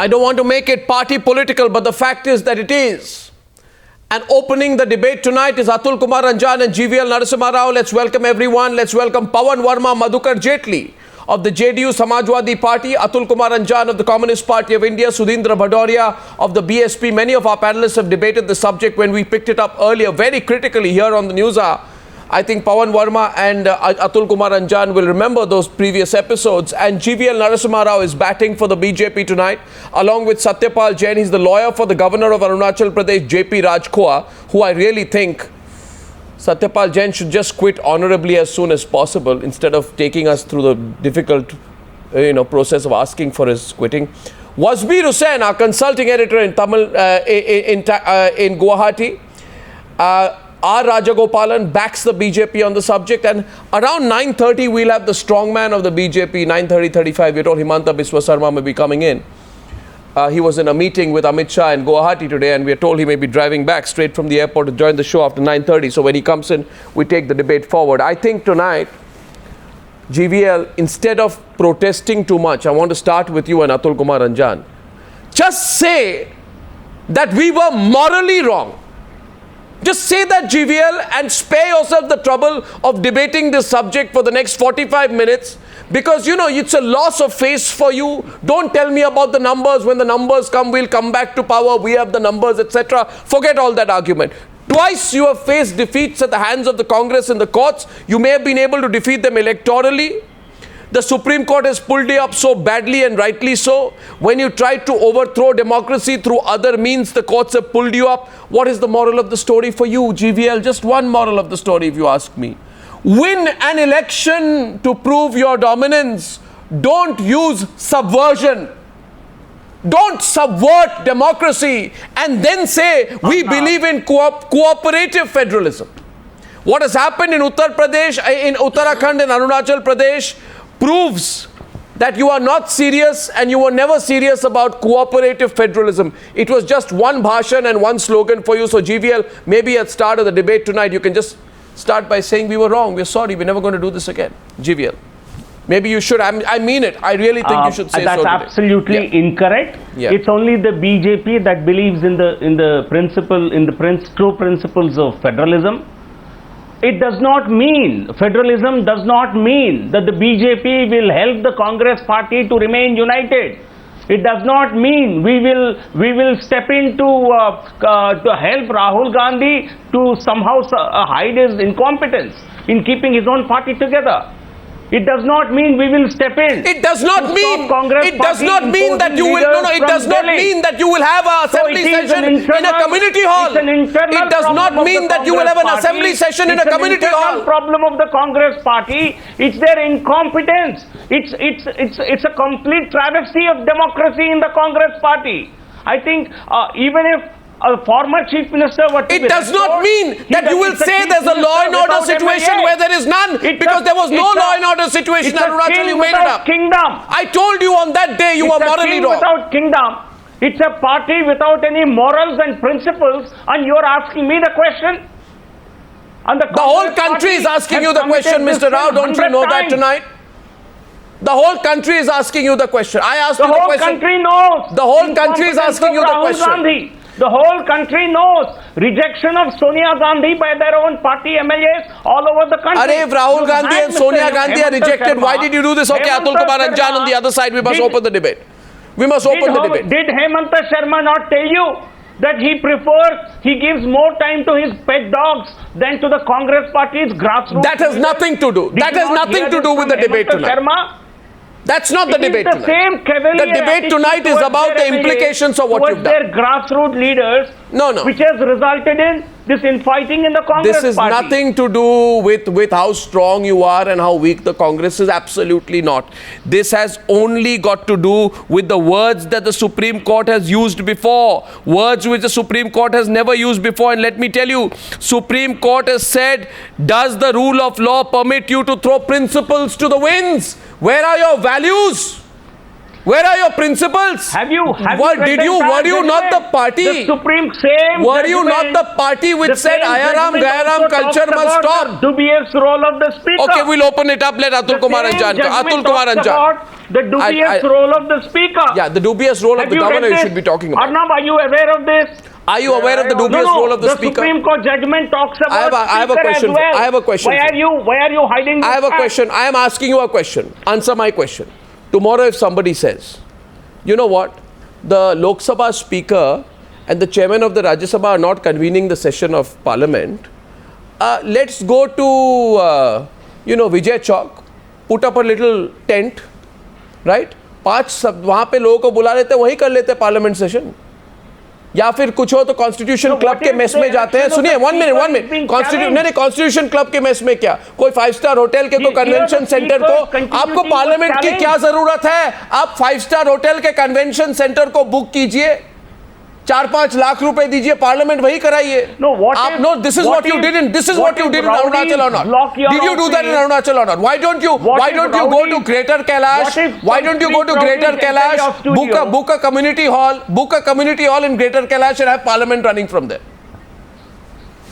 I don't want to make it party political, but the fact is that it is. And opening the debate tonight is Atul Kumar Anjan and GVL Narsimha Rao. Let's welcome everyone. Let's welcome Pavan Verma, Madhukar Jetley of the JDU Samajwadi Party, Atul Kumar Anjan of the Communist Party of India, Sudhindra Bhadoria of the BSP. Many of our panelists have debated the subject when we picked it up earlier, very critically here on the Newshour. I think Pavan Verma and Atul Kumar Anjan will remember those previous episodes. And GVL Narsimha Rao is batting for the BJP tonight, along with Satyapal Jain. He's the lawyer for the Governor of Arunachal Pradesh, JP Rajkhowa, who I really think Satyapal Jain should just quit honorably as soon as possible instead of taking us through the difficult process of asking for his quitting. Wasbir Hussain, our consulting editor in Tamil, in Guwahati, our Rajagopalan backs the BJP on the subject, and around 9:30 we'll have the strongman of the BJP. 9:35 we're told Himanta Biswa Sarma may be coming in. He was in a meeting with Amit Shah in Guwahati today, and we are told he may be driving back straight from the airport to join the show after 9:30. So when he comes in, we take the debate forward. I think tonight, GVL, instead of protesting too much, I want to start with you and Atul Kumar Anjan. Just say that we were morally wrong. Just say that, GVL, and spare yourself the trouble of debating this subject for the next 45 minutes. Because, it's a loss of face for you. Don't tell me about the numbers. When the numbers come, we'll come back to power. We have the numbers, etc. Forget all that argument. Twice you have faced defeats at the hands of the Congress in the courts. You may have been able to defeat them electorally. The Supreme Court has pulled you up so badly, and rightly so. When you tried to overthrow democracy through other means, the courts have pulled you up. What is the moral of the story for you, GVL? Just one moral of the story, if you ask me. Win an election to prove your dominance. Don't use subversion. Don't subvert democracy and then say, we believe in cooperative federalism. What has happened in Uttar Pradesh, in Uttarakhand and Arunachal Pradesh proves that you are not serious, and you were never serious about cooperative federalism. It was just one bhashan and one slogan for you. So GVL, maybe at the start of the debate tonight, you can just start by saying we were wrong, we're sorry, we're never going to do this again. GVL. Maybe you should. I mean it. I really think you should say that's so. That's absolutely incorrect. Yeah. It's only the BJP that believes in the true principles of federalism. It does not mean, federalism does not mean that the BJP will help the Congress party to remain united. It does not mean we will step in to help Rahul Gandhi to somehow hide his incompetence in keeping his own party together. It does not mean we will step in. It does not mean. It does not mean that you will. No. It does not mean that you will have an assembly session in a community hall. It does not mean that you will have an assembly session in a community hall. It's an problem of the Congress party. It's their incompetence. It's a complete travesty of democracy in the Congress party. I think even if a former chief minister were to it does not mean that you will say there's a law and order situation where there is none, because there was no law and order situation. Arunachal, you made it up. Kingdom. I told you on that day you were morally wrong. Without kingdom. It's a party without any morals and principles, and you're asking me the question. And the whole country is asking you the question, Mr. Rao. Don't you know that tonight? The whole country is asking you the question. I asked you the question. The whole country knows. The whole country is asking you the question. The whole country knows rejection of Sonia Gandhi by their own party MLAs all over the country. If Rahul Gandhi and Sonia Gandhi are rejected, why did you do this? Okay, Atul Kumar Anjan on the other side, we must open the debate. We must open the debate. Did Himanta Sharma not tell you that he gives more time to his pet dogs than to the Congress party's grassroots? That has nothing to do. That has nothing to do with the debate tonight. That's not the debate tonight. The debate tonight is about the implications of what you've done. Their grassroots leaders, which has resulted in this infighting in the Congress party. This is nothing to do with how strong you are and how weak the Congress is. Absolutely not. This has only got to do with the words that the Supreme Court has used before. Words which the Supreme Court has never used before. And let me tell you, Supreme Court has said, does the rule of law permit you to throw principles to the winds? Where are your values? Where are your principles? Have you Were read the you entire not the judgment? party? The Supreme same Were you not judgment- the party which the said same Ayaram judgment Gayaram also culture talks must about stop? the dubious role of the speaker. Okay, we'll open it up. Let Atul The Kumar same Anjan. judgment Atul Kumar talks Anjan. about the dubious role of the speaker. Yeah, the dubious role of Have the you read governor you this? should be talking about. Arnab, are you aware of this? Are you aware of the dubious role of the speaker? The Supreme Court judgment talks about I have a speaker question. as well. I have a question. Why are you hiding this I have a fact? question. I am asking you a question. Answer my question. Tomorrow if somebody says, you know what, the Lok Sabha speaker and the chairman of the Rajya Sabha are not convening the session of parliament, let's go to, Vijay Chowk, put up a little tent, right? 5 सब वहाँ पे लोगों को बुला लेते, वहीं कर लेते पार्लियामेंट सेशन. या फिर कुछ हो तो कॉन्स्टिट्यूशन क्लब के मेस में जाते हैं. सुनिए, 1 मिनट कॉन्स्टिट्यूशन क्लब के मेस में क्या, कोई 5 स्टार होटल के, कोई कन्वेंशन सेंटर को, आपको पार्लियामेंट की क्या जरूरत है? आप 5 स्टार होटल के कन्वेंशन सेंटर को बुक कीजिए, 4-5 लाख रुपए दीजिए, पार्लियामेंट वही कराइए. This is what you did in Arunachal or not? Did you do that in Arunachal or not? Why don't you go to Greater Kailash? Why don't you go to Greater Kailash, book a community hall in Greater Kailash and have parliament running from there?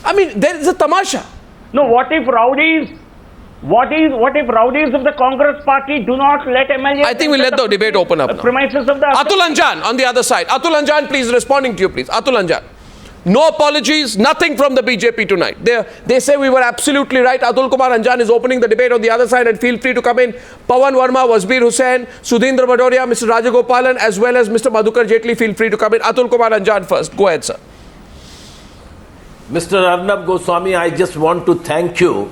I mean, there is a tamasha. No, what if rowdies of the Congress party do not let MLAs? I think we'll let the debate open up now. Premises of the Atul Anjan on the other side. Atul Anjan, please, responding to you, please. Atul Anjan. No apologies, nothing from the BJP tonight. They say we were absolutely right. Atul Kumar Anjan is opening the debate on the other side, and feel free to come in. Pavan Verma, Wasbir Hussain, Sudhindra Bhadoria, Mr. Rajagopalan, as well as Mr. Madhukar Jetley, feel free to come in. Atul Kumar Anjan first. Go ahead, sir. Mr. Arnab Goswami, I just want to thank you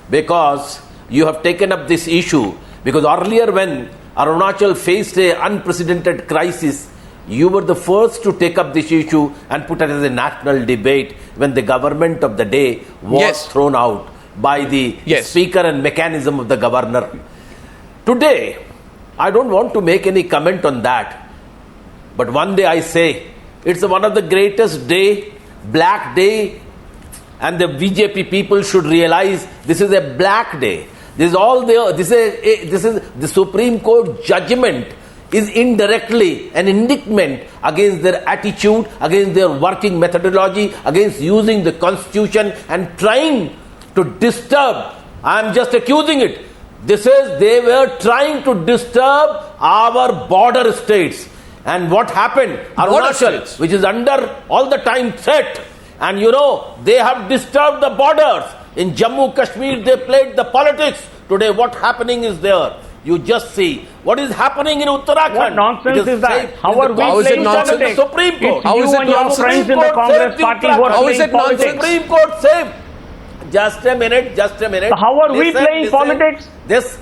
because you have taken up this issue. Because earlier when Arunachal faced an unprecedented crisis, you were the first to take up this issue and put it as a national debate when the government of the day was thrown out by the speaker and mechanism of the governor. Today, I don't want to make any comment on that. But one day I say, it's one of the greatest day, black day, and the BJP people should realize this is a black day. This is all there. This is the Supreme Court judgment is indirectly an indictment against their attitude, against their working methodology, against using the constitution and trying to disturb. I am just accusing it. They were trying to disturb our border states. And what happened? Arunachal, which is under all the time threat, and they have disturbed the borders. In Jammu Kashmir, they played the politics. Today, what happening is there? You just see what is happening in Uttarakhand. What nonsense is that? How are we playing politics? The Supreme Court. How is it your friends in the Congress party who are playing politics? Supreme Court saved. Just a minute. So how are we playing politics? Just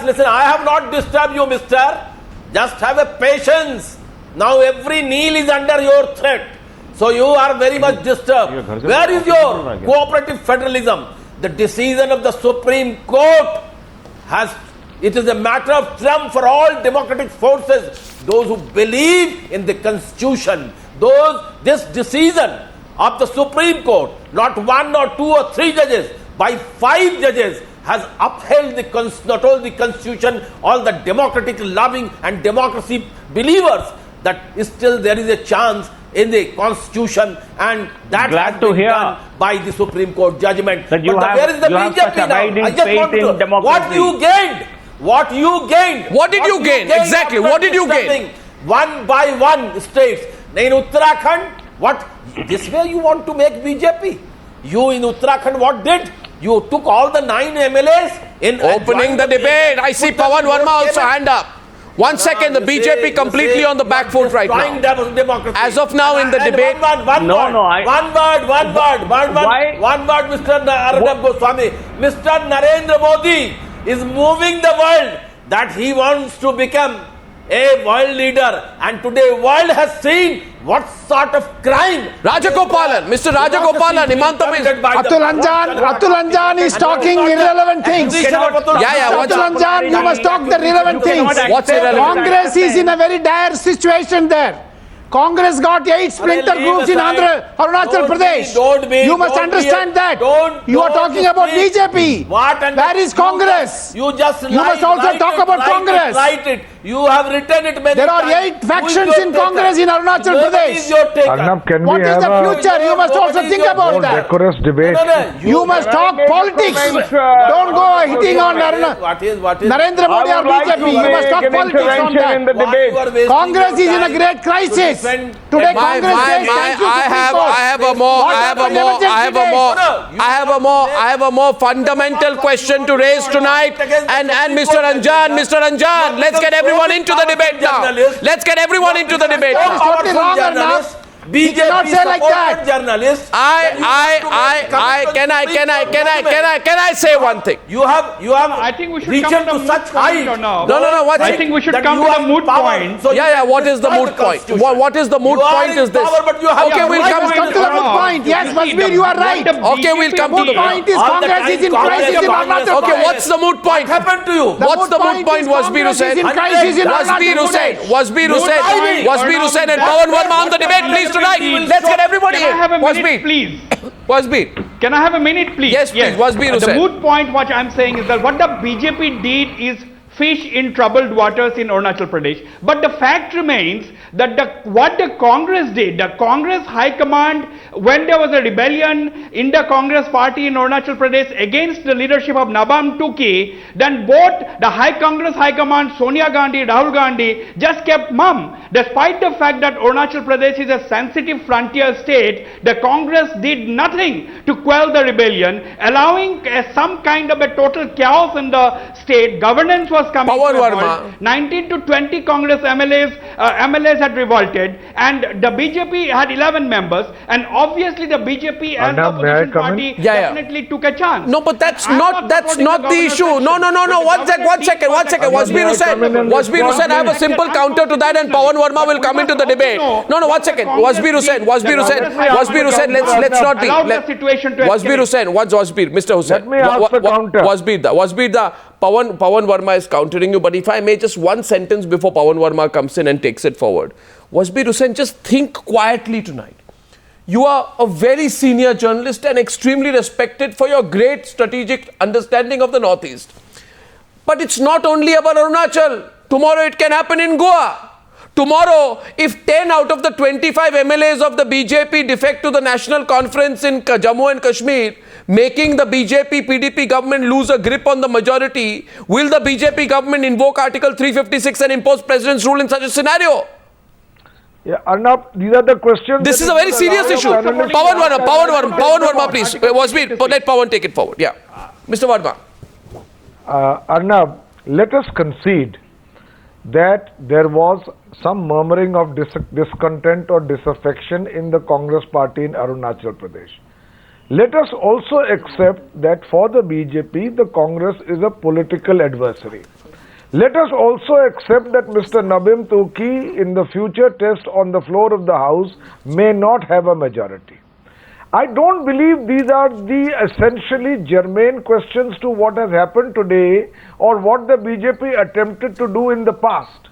listen. I have not disturbed you, mister. Just have a patience. Now every kneel is under your threat. So you are very much disturbed. Where is your cooperative federalism? The decision of the Supreme Court it is a matter of triumph for all democratic forces. Those who believe in the Constitution, this decision of the Supreme Court, not 1 or 2 or 3 judges, by 5 judges, has upheld not only the Constitution, all the democratic loving and democracy believers, that still there is a chance in the Constitution, and that has been done by the Supreme Court judgment. But where is the BJP now? I just want to know what you gained. What you gained? What did you gain? Exactly. What did you gain? One by one states. In Uttarakhand, what? This way you want to make BJP? You in Uttarakhand, what did? You took all the 9 MLAs in opening the debate. I see Pavan Verma also hand up. 1 second, the BJP completely on the back foot right now. As of now in the debate. One word, Mr. Arnab Goswami. Mr. Narendra Modi is moving the world that he wants to become a world leader. And today world has seen what sort of crime. Rajagopalan, Mr. Rajagopalan, Himanta Biswa. Atul Anjan is talking irrelevant things. Atul Anjan, you must talk the relevant things. What's irrelevant? Congress is in a very dire situation there. Congress got 8 splinter groups in Arunachal Pradesh. You must understand that. You are talking about BJP. Where is Congress? You just You must also talk about Congress. Write it. You have written it many There are times. 8 factions in Congress in Arunachal Pradesh. Arnab, can What we is have the future? You must also think about more that. decorous debate? You must talk politics. Don't go hitting on What is Narendra Modi or BJP. You must talk politics on that. Congress is in a great crisis. Today Congress says thank you I have a more fundamental question to raise tonight. And Mr. Anjan, let's get everyone into the debate now. Let's get everyone into the debate now. totally wrong, Arnab. BJP cannot say like that. Journalists. Can I say one thing? You have I think we should reached come to to the such moot point height. now. No. I think we should come to the moot point. What is the moot point? What is the moot point is this? Okay, we'll come to the moot point. Yes, Wasbir, you are right. Okay, we'll come to the moot point is Congress is in crisis in Arunachal Pradesh. Okay, what's the moot point? What happened to you? What's the moot point, Wasbir Hussain? Wasbir Hussain and Pavan Verma on the debate, please, tonight. Let's get everybody Can I have a in. minute, please? Wasbir. Can I have a minute, please? Yes, please. Wasbir The Hussain. moot point, what I'm saying is that what the BJP did is fish in troubled waters in Arunachal Pradesh. But the fact remains that what the Congress did, the Congress High Command, when there was a rebellion in the Congress party in Arunachal Pradesh against the leadership of Nabam Tuki, then both the Congress High Command, Sonia Gandhi, Rahul Gandhi, just kept mum. Despite the fact that Arunachal Pradesh is a sensitive frontier state, the Congress did nothing to quell the rebellion, allowing some kind of a total chaos in the state. Governance was coming Pavan to a Verma. halt. 19 to 20 Congress MLAs had revolted, and the BJP had 11 members, and obviously the BJP and the Arnab, may I opposition come in? party Yeah. definitely took a chance. No, but that's I'm not supporting the governor issue. section. No. But the One second. government Wasbir Hussain, I have a simple counter to that, and Pavan Verma will come into the debate. No, 1 second. Wasbir Hussain, let's not be. Allow the situation to Wasbir escalate. Hussain, what's Wasbir? Mr. Hussain. Let me ask the counter. Wasbir, Pavan Verma is countering you, but if I may just one sentence before Pavan Verma comes in and takes it forward. Wasbir Hussain, just think quietly tonight. You are a very senior journalist and extremely respected for your great strategic understanding of the Northeast. But it's not only about Arunachal. Tomorrow it can happen in Goa. Tomorrow, if 10 out of the 25 MLAs of the BJP defect to the national conference in Jammu and Kashmir, making the BJP PDP government lose a grip on the majority, will the BJP government invoke Article 356 and impose president's rule in such a scenario? Yeah, Arnab, these are the questions. This is a very serious issue. Pavan Verma, please. Wasbir, let Pavan take it forward. Yeah. Mr. Verma. Arnab, let us concede that there was some murmuring of discontent or disaffection in the Congress party in Arunachal Pradesh. Let us also accept that for the BJP, the Congress is a political adversary. Let us also accept that Mr. Nabam Tuki in the future test on the floor of the House may not have a majority. I don't believe these are the essentially germane questions to what has happened today or what the BJP attempted to do in the past.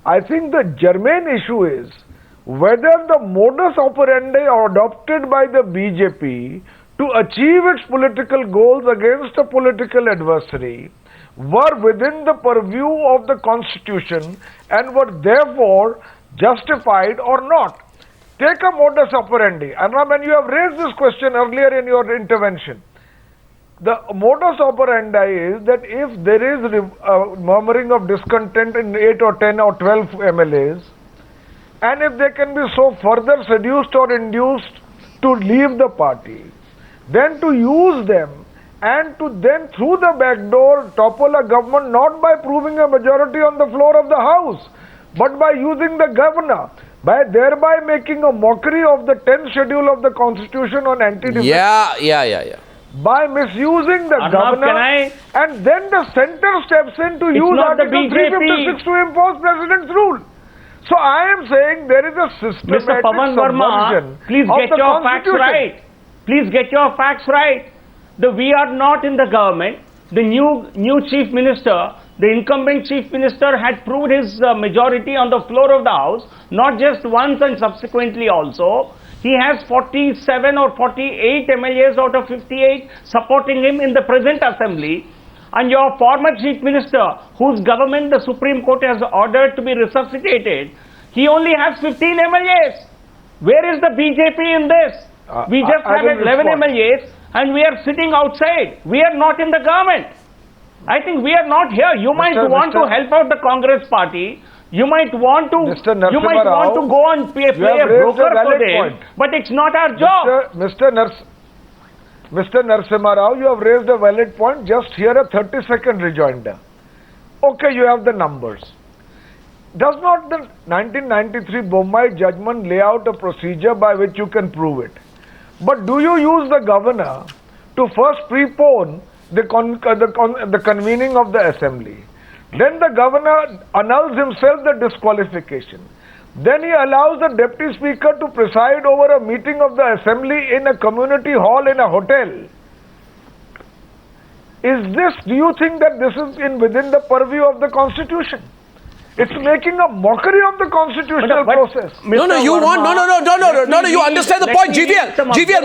I think the germane issue is whether the modus operandi adopted by the BJP to achieve its political goals against a political adversary were within the purview of the Constitution and were therefore justified or not. Take a modus operandi. Arnab, when you have raised this question earlier in your intervention, the modus operandi is that if there is a murmuring of discontent in 8 or 10 or 12 MLAs, and if they can be so further seduced or induced to leave the party, then to use them and to then through the back door topple a government not by proving a majority on the floor of the House, but by using the governor, by thereby making a mockery of the 10th schedule of the Constitution on anti-defamation. Yeah. By misusing the Arnab, governor, and then the center steps in to use not the Article BJP. 356 to impose president's rule. So I am saying there is a systematic Mr. Pavan Verma, subversion please of get the your facts Constitution. right. Please get your facts right. We are not in the government. The new chief minister The incumbent chief minister had proved his majority on the floor of the house, not just once and subsequently also. He has 47 or 48 MLAs out of 58 supporting him in the present assembly. And your former chief minister, whose government the Supreme Court has ordered to be resuscitated, he only has 15 MLAs. Where is the BJP in this? We just have 11 MLAs and we are sitting outside. We are not in the government. I think we are not here. You might want to help out the Congress party. You might want to go and play a broker for them, but it's not our job. Mr. Narsimha Rao, you have raised a valid point. Just here a 30-second rejoinder. Okay, you have the numbers. Does not the 1993 Bombay judgment lay out a procedure by which you can prove it? But do you use the governor to first prepone the convening of the assembly? Then the governor annuls himself the disqualification. Then he allows the deputy speaker to preside over a meeting of the assembly in a community hall in a hotel. Do you think that this is within the purview of the constitution? It's making a mockery of the constitutional process. You understand the point, GVL.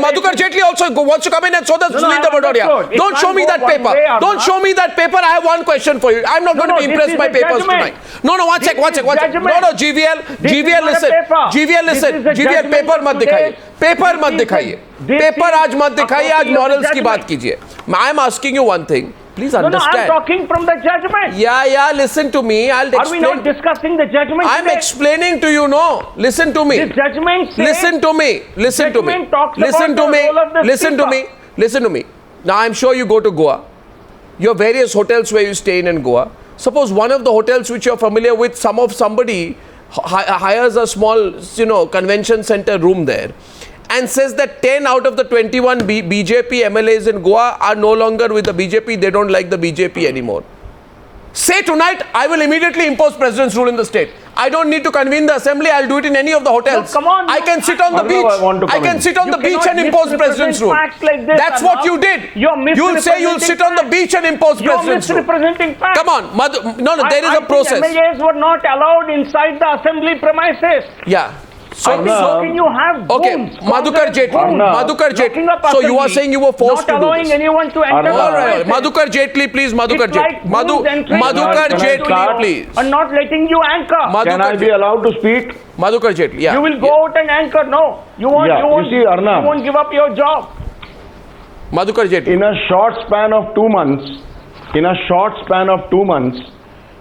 Madhukar Jetley also wants to come in and show the Sudhindra Bhadoria. Don't show me that paper. Don't show me that paper. I have one question for you. I'm not going to be impressed by papers tonight. One sec. GVL, listen. GVL, paper mat dikhaiye. Paper aaj mat dikhaiye, aaj morals ki baat kijiye. I am asking you one thing. Please understand. I'm talking from the judgment. Yeah, listen to me. I'll explain. Are we not discussing the judgment I'm today? explaining to you, no. Listen to me. The judgment says, Listen to me. Listen to me. Now, I'm sure you go to Goa. You have various hotels where you stay in Goa. Suppose one of the hotels which you're familiar with, somebody hires a small, convention center room there and says that 10 out of the 21 BJP MLAs in Goa are no longer with the BJP. They don't like the BJP anymore. Say tonight, I will immediately impose president's rule in the state. I don't need to convene the assembly. I'll do it in any of the hotels. No, come on. I can sit on the beach. I can sit on the beach and impose president's rule. Like That's what you did. You'll say you'll sit on the beach and impose president's rule. You're misrepresenting facts. Come on. There is a process. MLAs were not allowed inside the assembly premises. Yeah. So can you have okay, Madhukar Jetley. So you are saying you were forced to do this. Not allowing anyone to enter. All right. Madhukar Jetley, please. Madhukar Jetley, please. And not letting you anchor. Can I be allowed to speak? Madhukar Jetley, yeah. You will go out and anchor. No. You won't give up your job. Madhukar Jetley. In a short span of 2 months,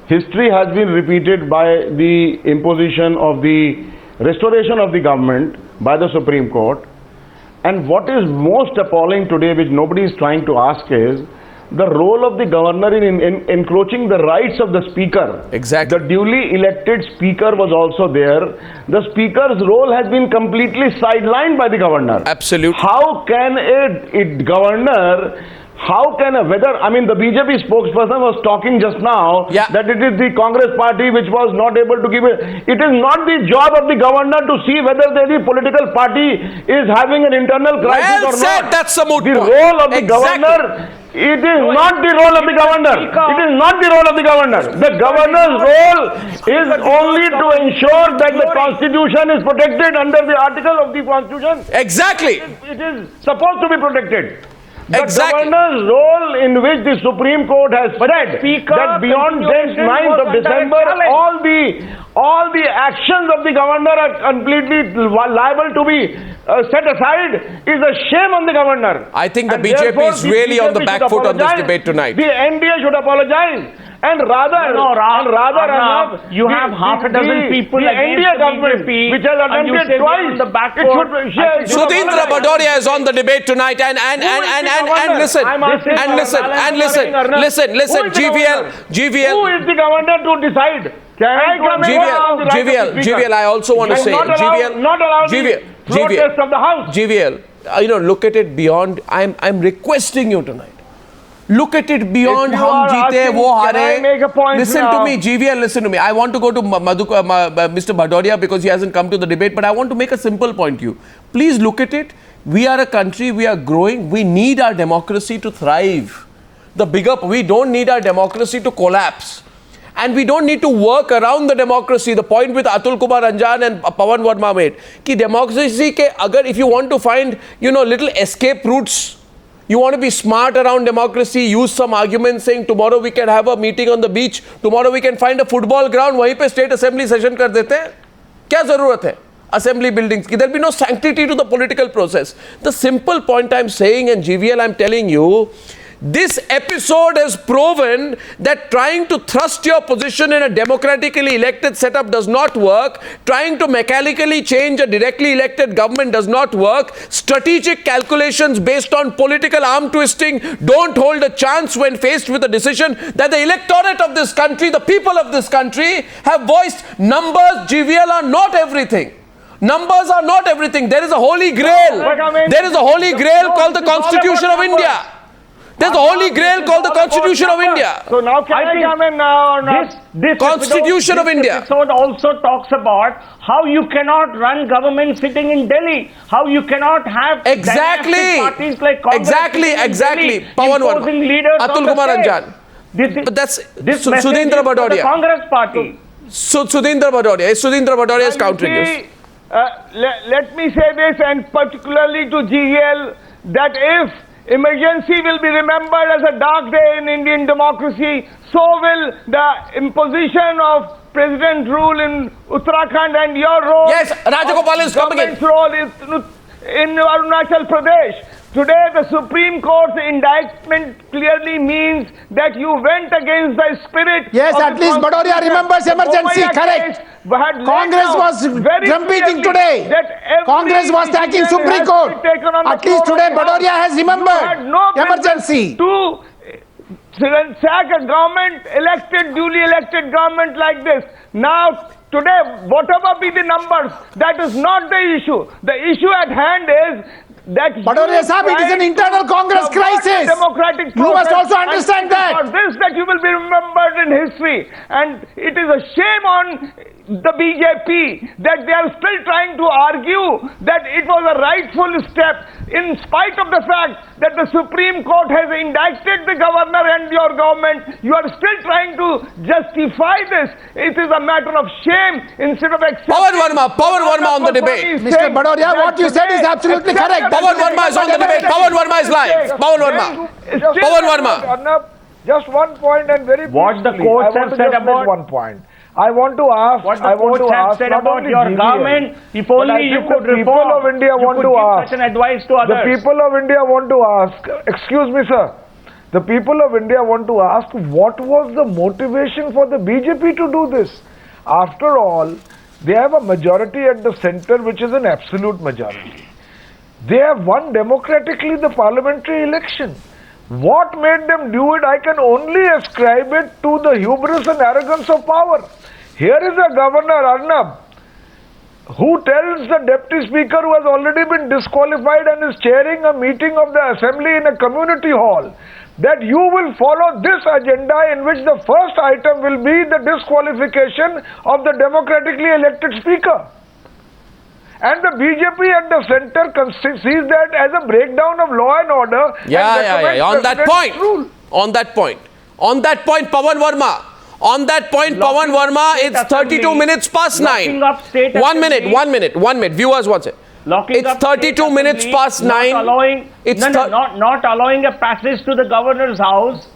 history has been repeated by the imposition of the restoration of the government by the Supreme Court. And what is most appalling today, which nobody is trying to ask, is the role of the governor in encroaching the rights of the speaker. Exactly. The duly elected speaker was also there. The speaker's role has been completely sidelined by the governor. Absolutely. How can the BJP spokesperson was talking just now that it is the Congress party which was not able to give it. It is not the job of the governor to see whether the political party is having an internal crisis or not. That's a moot point. Role of the governor. It is not the role of the governor. It is not the role of the governor. The governor's role is only to ensure that the constitution is protected under the article of the constitution. Exactly. It is supposed to be protected. The governor's role, in which the Supreme Court has said that beyond 9th of December, all the actions of the governor are completely liable to be set aside, is a shame on the governor. I think the BJP is really on the back foot on this debate tonight. The NDA should apologize. And rather, Arnab, you have half a dozen people against the BJP, which has attempted twice. Sudhindra Bhadoria is on the debate tonight, and listen, GVL. Who is the governor to decide? GVL, I also want to say, GVL, look at it beyond. I'm requesting you tonight. Look at it beyond hum jeete wo haare. Listen to me, GVL, listen to me. I want to go to Mr. Bhadoria because he hasn't come to the debate, but I want to make a simple point to you. Please look at it. We are a country, we are growing. We need our democracy to thrive. We don't need our democracy to collapse. And we don't need to work around the democracy. The point with Atul Kumar Anjan and Pavan Verma made, ki democracy ke agar if you want to find, little escape routes, you want to be smart around democracy, use some arguments saying tomorrow we can have a meeting on the beach, tomorrow we can find a football ground, wahi pe state assembly session kar dete hain. Kya zarurat hai? Assembly buildings ki. There'll be no sanctity to the political process. The simple point I'm saying, and GVL, I'm telling you, this episode has proven that trying to thrust your position in a democratically elected setup does not work. Trying to mechanically change a directly elected government does not work. Strategic calculations based on political arm twisting don't hold a chance when faced with a decision that the electorate of this country, the people of this country, have voiced. Numbers, GVL, are not everything. Numbers are not everything. There is a holy grail. There is a holy grail called the Constitution of India. There's a holy grail called the Constitution of India. So now can I come in now or not? This Constitution of India. This episode also talks about how you cannot run government sitting in Delhi. How you cannot have Exactly. parties like Congress Exactly. Pavan Verma. Atul Kumar Anjan. But that's Sudhindra Bhadoria. The Congress party. Sudhindra Bhadoria. Sudhindra Bhadoria is countering this. Let me say this, and particularly to GVL, that if emergency will be remembered as a dark day in Indian democracy, so will the imposition of president rule in Uttarakhand and your role. Yes, Rajagopalan is coming in. Role in Arunachal Pradesh. Today, the Supreme Court's indictment clearly means that you went against the spirit. Yes, at least Bhadoria remembers emergency, correct. Congress was drum beating today. Congress was attacking Supreme Court. At least today, Bhadoria has remembered emergency. To sack a government, duly elected government like this. Now, today, whatever be the numbers, that is not the issue. The issue at hand is that Bhadoria Sahib, it is an internal Congress crisis. You must also understand that. For this, that you will be remembered in history. And it is a shame on the BJP that they are still trying to argue that it was a rightful step in spite of the fact that the Supreme Court has indicted the governor and your government. You are still trying to justify this. It is a matter of shame instead of accepting. Pavan Verma on the debate. Mr. Bhadoria, what you said is absolutely correct. Pavan Verma is on the debate. Pavan Verma is live. Pavan Verma. Just one point and very What the briefly, courts I have want to said just make about- one point. I want to ask. What the I want courts to have ask said not about only your GVL, government, if but I only you think could the people reform, of India you want could to give ask. such an advice to others. The people of India want to ask. Excuse me, sir. The people of India want to ask, what was the motivation for the BJP to do this? After all, they have a majority at the center, which is an absolute majority. They have won democratically the parliamentary election. What made them do it? I can only ascribe it to the hubris and arrogance of power. Here is a governor, Arnab, who tells the deputy speaker, who has already been disqualified and is chairing a meeting of the assembly in a community hall, that you will follow this agenda in which the first item will be the disqualification of the democratically elected speaker. And the BJP at the center sees that as a breakdown of law and order. Yeah. On that point, Pavan Verma. On that point, Pavan Verma, it's 32 minutes past 9. 1 minute. Viewers, watch it. It's 32 minutes past 9. Not allowing a passage to the governor's house.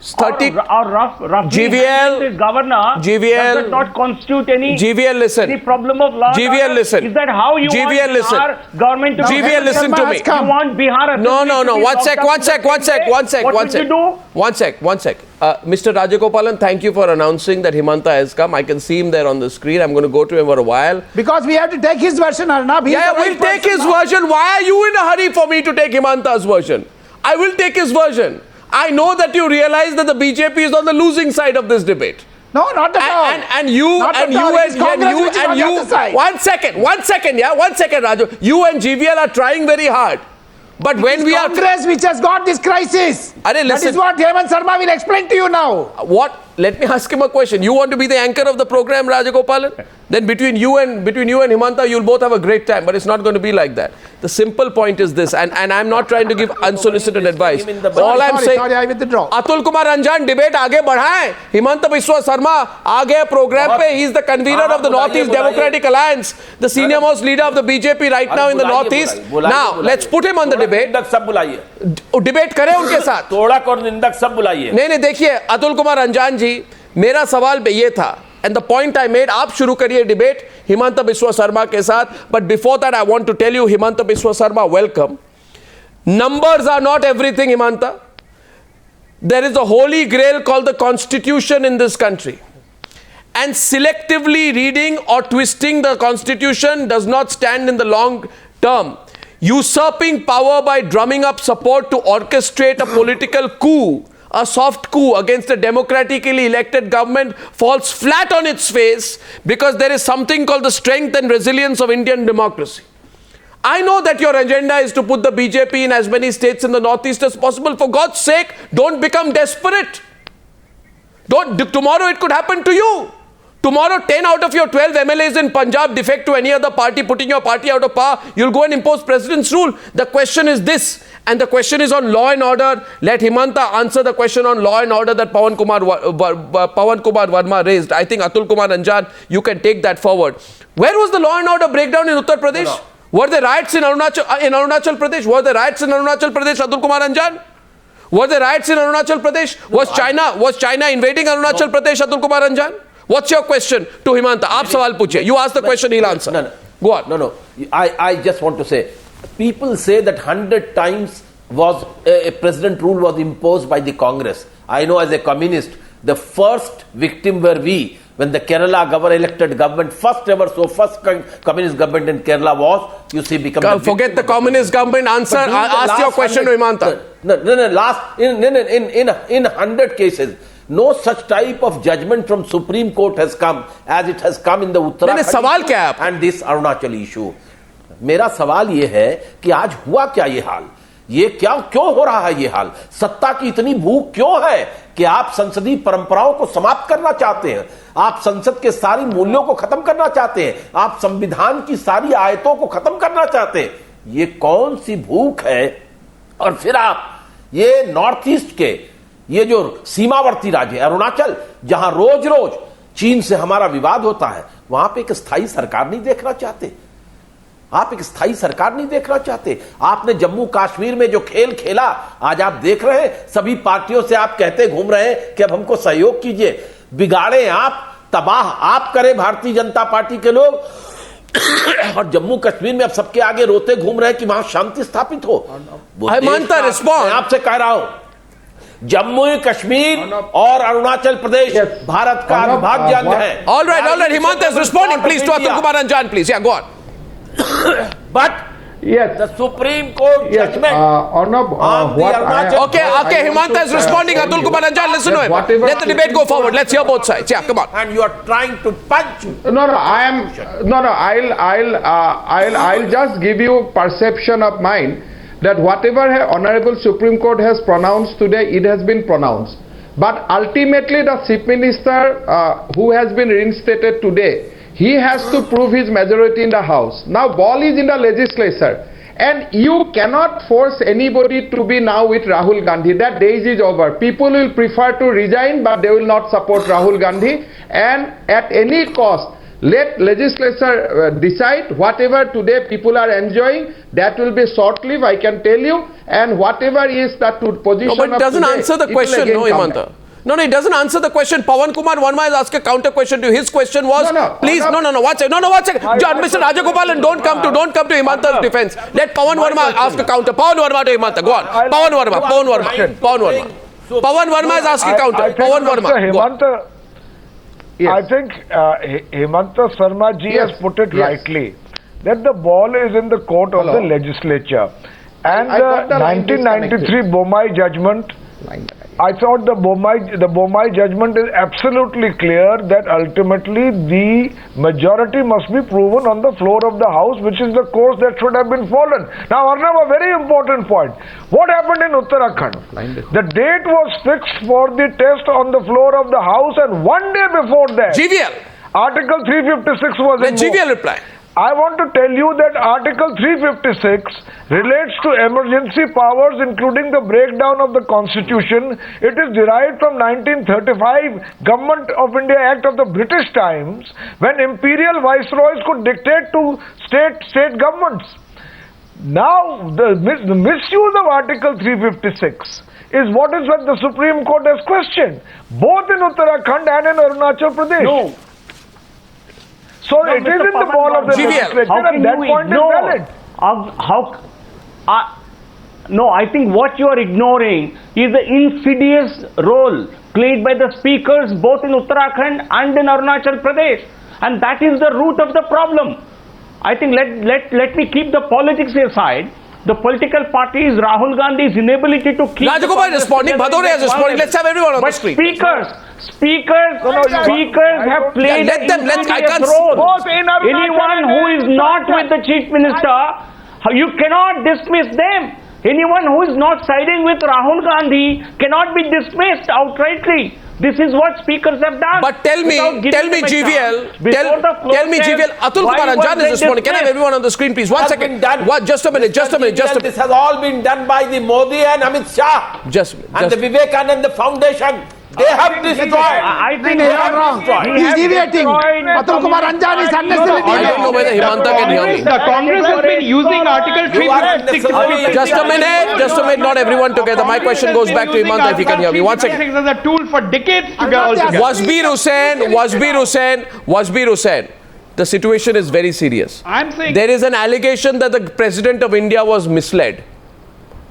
30 roughly GVL governor does not constitute any GVL listen. The problem of law. GVL listen. Is that how you GVL want listen. Bihar government to GVL listen to me. You want Bihar No. One sec. What will you do? One sec. Mr. Rajagopalan, thank you for announcing that Himanta has come. I can see him there on the screen. I'm going to go to him for a while. Because we have to take his version, Arnab. We'll take his version. Why are you in a hurry for me to take Himanta's version? I will take his version. I know that you realize that the BJP is on the losing side of this debate. No, not at all. And you, one second, Raju. You and GVL are trying very hard. But when we are... Congress which has got this crisis. That is what Hemant Sharma will explain to you now. What? let me ask him a question. You want to be the anchor of the program, Rajagopalan? Then between you and Himanta, you'll both have a great time. But it's not going to be like that. The simple point is this, and I'm not trying to give unsolicited advice. All I'm saying, I withdraw. Atul Kumar Anjan, debate आगे बढ़ाएं. Himanta Biswa Sarma आ गए program पे. He's the convener of the Northeast Democratic Alliance, the senior most leader of the BJP right now in the Northeast. Now let's put him on the debate. निंदक सब बुलाइए. Debate करें उनके साथ. तोड़क और निंदक सब बुलाइए. नहीं देखिए अतुल कुमार अंजान जी, मेरा सवाल ये था, and the point I made, आप शुरू करिए debate हिमंता बिस्वा शर्मा के साथ. But before that, I want to tell you, Himanta Biswa Sarma, welcome. Numbers are not everything, Himanta. There is a holy grail called the Constitution in this country. And selectively reading or twisting the Constitution does not stand in the long term. Usurping power by drumming up support to orchestrate a political coup, a soft coup against a democratically elected government, falls flat on its face because there is something called the strength and resilience of Indian democracy. I know that your agenda is to put the BJP in as many states in the Northeast as possible. For God's sake, don't become desperate. Tomorrow it could happen to you. Tomorrow 10 out of your 12 MLAs in Punjab defect to any other party, putting your party out of power. You'll go and impose president's rule. The question is this, and the question is on law and order. Let Himanta answer the question on law and order that Pavan Kumar Verma raised. I think Atul Kumar Anjan, you can take that forward. Where was the law and order breakdown in Uttar Pradesh? No. Were there riots in Arunachal Pradesh? Were there riots in Arunachal Pradesh, Atul Kumar Anjan? Were there riots in Arunachal Pradesh? Was China invading Arunachal Pradesh, Atul Kumar Anjan? What's your question to Himanta? Aap sawal puchiye. You ask the question, he'll answer. No. Go on. No. I just want to say, people say that 100 times was a president rule was imposed by the Congress. I know as a communist, the first victim were we. When the Kerala elected government, first communist government in Kerala was, you see, become... Forget the communist government, answer, ask your question to Himanta. No, in 100 cases, no such type of judgment from Supreme Court has come as it has come in the Uttarakhand and this Arunachal issue. मेरा सवाल ये है कि आज हुआ क्या ये हाल, ये क्यों हो रहा है ये हाल, सत्ता की इतनी भूख क्यों है कि आप संसदीय परंपराओं को समाप्त करना चाहते हैं, आप संसद के सारी मूल्यों को खत्म करना चाहते हैं, आप संविधान की सारी आयतों को खत्म करना चाहते हैं, ये कौन सी भूख है? और फिर आप ये नॉर्थ ईस्ट के ये जो सीमावर्ती राज्य है अरुणाचल, जहां रोज रोज चीन से हमारा विवाद होता है, वहां पे एक स्थायी सरकार नहीं देखना चाहते, आप एक स्थायी सरकार नहीं देखना चाहते। आपने जम्मू कश्मीर में जो खेल खेला आज आप देख रहे हैं, सभी पार्टियों से आप कहते घूम रहे हैं कि अब हमको सहयोग कीजिए, बिगाड़े आप, तबाह आप करें भारतीय जनता पार्टी के लोग, और जम्मू कश्मीर में अब सबके आगे रोते घूम रहे हैं कि वहां शांति स्थापित हो। मैं आपसे कह रहा हूं, जम्मू कश्मीर और अरुणाचल प्रदेश भारत का अविभाज्य अंग है। All right, Himanta is responding, please, to Atul Kumar Anjan, please. Yeah, go on. But yes, the Supreme Court judgment. Okay, Himanta is responding. Atul Kumar Anjan, listen to him. Let the debate go forward. Let's hear both sides. Yeah, come on. And you are trying to punch. I'll just give you perception of mine that whatever Honorable Supreme Court has pronounced today, it has been pronounced. But ultimately, the Chief Minister who has been reinstated today, he has to prove his majority in the House. Now, ball is in the legislature. And you cannot force anybody to be now with Rahul Gandhi. That days is over. People will prefer to resign, but they will not support Rahul Gandhi. And at any cost, let legislature decide. Whatever today people are enjoying, that will be short-lived, I can tell you. And whatever is that position but it doesn't answer the question, no, Himanta. No, it doesn't answer the question. Pavan Kumar Verma has asked a counter question to you. His question was, please, no, watch it. John, Mr. Rajagopalan, don't come to Himanta's defense. Let Pavan Verma ask a counter. Pavan Verma to Himanta. Go on. Pavan Verma. Pavan Verma is asking counter. Pavan Verma. I think Himanta Sarma ji has put it rightly, that the ball is in the court of the legislature. And the 1993 Bomai judgment I thought the Bomai judgment is absolutely clear that ultimately the majority must be proven on the floor of the House, which is the course that should have been followed. Now, Arnab, a very important point. What happened in Uttarakhand? The date was fixed for the test on the floor of the House, and one day before that, GVL. Article 356 was Let GVL reply. I want to tell you that Article 356 relates to emergency powers, including the breakdown of the Constitution. It is derived from 1935 Government of India Act of the British times, when imperial viceroys could dictate to state governments. Now, the misuse of Article 356 is what the Supreme Court has questioned, both in Uttarakhand and in Arunachal Pradesh. No. So no, it is in the ball of the legislature, and that point is valid. No, I think what you are ignoring is the insidious role played by the speakers both in Uttarakhand and in Arunachal Pradesh, and that is the root of the problem. I think let me keep the politics aside. The political parties, Rahul Gandhi's inability to keep... Rajagopalan is responding, Bhadoria is responding. Let's have everyone on the screen. Speakers have played a role. Anyone who is not with the Chief Minister, you cannot dismiss them. Anyone who is not siding with Rahul Gandhi cannot be dismissed outrightly. This is what speakers have done. But tell me, GVL, Atul Kumar Anjan is responding. Can I have everyone on the screen, please? One second. Just a minute. This has all been done by the Modi and Amit Shah. And the Vivekananda Foundation. They have destroyed. I think they are wrong. He is deviating. Atul Kumar Anjan is unnecessarily deviating. I don't know whether Himanta can hear me. The Congress has been using Article 356. Just a minute. Not everyone together. My question goes back to Himanta if he can hear me. One second. As a tool for decades to get all together. Wasbir Hussain. The situation is very serious. I'm saying there is an allegation that the President of India was misled.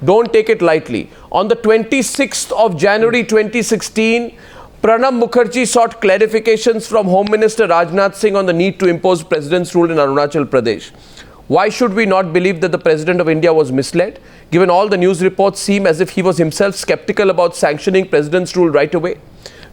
Don't take it lightly. On the 26th of January 2016, Pranab Mukherjee sought clarifications from Home Minister Rajnath Singh on the need to impose President's rule in Arunachal Pradesh. Why should we not believe that the President of India was misled, given all the news reports seem as if he was himself skeptical about sanctioning President's rule right away?